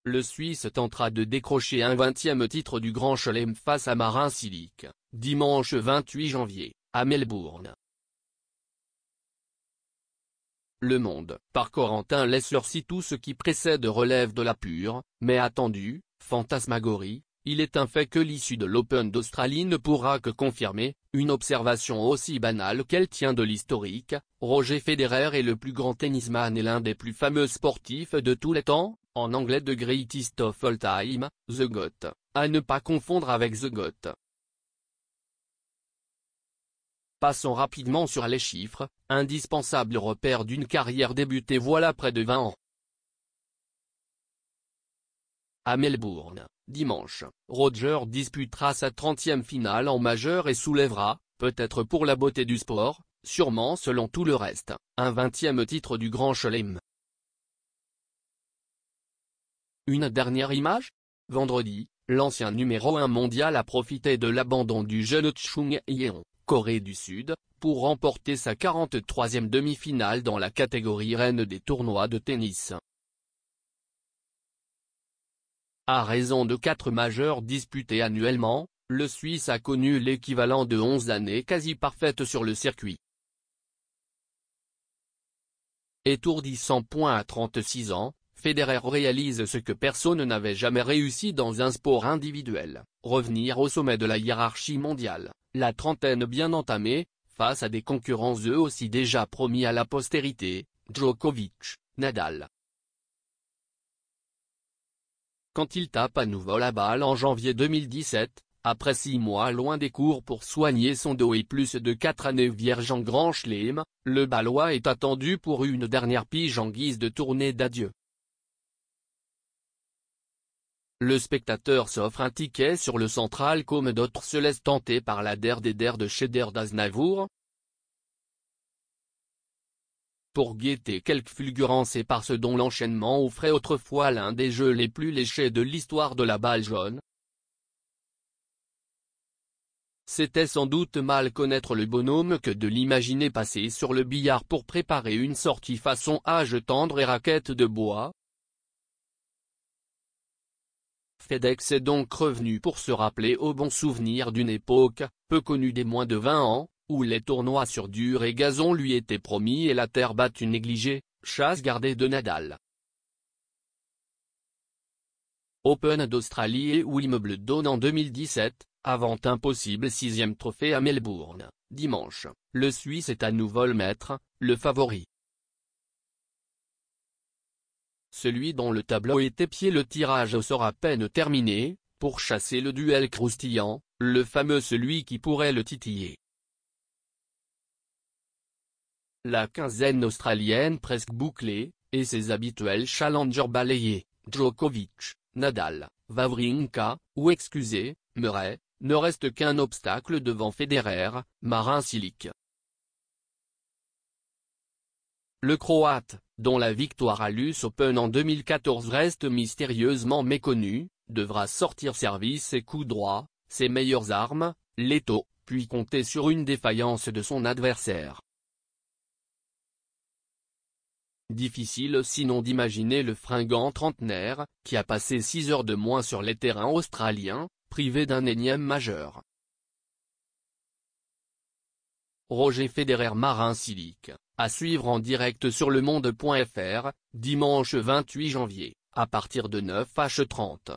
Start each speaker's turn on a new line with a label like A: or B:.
A: le Suisse tentera de décrocher un 20e titre du Grand Chelem face à Marin Cilic, dimanche 28 janvier, à Melbourne. Le Monde, par Corentin Lessler. Tout ce qui précède relève de la pure, mais attendue, fantasmagorie. Il est un fait que l'issue de l'Open d'Australie ne pourra que confirmer, une observation aussi banale qu'elle tient de l'historique. Roger Federer est le plus grand tennisman et l'un des plus fameux sportifs de tous les temps, en anglais The Greatest of All Time, The GOAT, à ne pas confondre avec The GOAT. Passons rapidement sur les chiffres, indispensable repère d'une carrière débutée voilà près de 20 ans. À Melbourne, dimanche, Roger disputera sa 30e finale en majeur et soulèvera, peut-être pour la beauté du sport, sûrement selon tout le reste, un 20e titre du Grand Chelem. Une dernière image ? Vendredi, l'ancien numéro 1 mondial a profité de l'abandon du jeune Chung Yeon, Corée du Sud, pour remporter sa 43e demi-finale dans la catégorie reine des tournois de tennis. À raison de 4 majeurs disputés annuellement, le Suisse a connu l'équivalent de 11 années quasi parfaites sur le circuit. Étourdi 100 points à 36 ans, Federer réalise ce que personne n'avait jamais réussi dans un sport individuel, revenir au sommet de la hiérarchie mondiale, la trentaine bien entamée, face à des concurrents eux aussi déjà promis à la postérité, Djokovic, Nadal. Quand il tape à nouveau la balle en janvier 2017, après 6 mois loin des cours pour soigner son dos et plus de 4 années vierges en Grand Chelem, le Balois est attendu pour une dernière pige en guise de tournée d'adieu. Le spectateur s'offre un ticket sur le central comme d'autres se laissent tenter par la der des der de Cheder d'Aznavour. Pour guetter quelques fulgurances et par ce dont l'enchaînement offrait autrefois l'un des jeux les plus léchés de l'histoire de la balle jaune. C'était sans doute mal connaître le bonhomme que de l'imaginer passer sur le billard pour préparer une sortie façon âge tendre et raquette de bois. FedEx est donc revenu pour se rappeler au bon souvenir d'une époque, peu connue des moins de 20 ans, où les tournois sur dur et gazon lui étaient promis et la terre battue négligée, chasse gardée de Nadal. Open d'Australie et Wimbledon en 2017, avant impossible 6e trophée à Melbourne, dimanche, le Suisse est à nouveau le maître, le favori. Celui dont le tableau est épié. Le tirage sera à peine terminé, pour chasser le duel croustillant, le fameux celui qui pourrait le titiller. La quinzaine australienne presque bouclée, et ses habituels challengers balayés, Djokovic, Nadal, Wawrinka, ou excusez, Murray, ne reste qu'un obstacle devant Federer, Marin Cilic. Le Croate, dont la victoire à l'US Open en 2014 reste mystérieusement méconnue, devra sortir service et coup droit, ses meilleures armes, l'étau, puis compter sur une défaillance de son adversaire. Difficile sinon d'imaginer le fringant trentenaire, qui a passé 6 heures de moins sur les terrains australiens, privé d'un énième majeur. Roger Federer Marin Cilic, à suivre en direct sur lemonde.fr, dimanche 28 janvier, à partir de 9h30.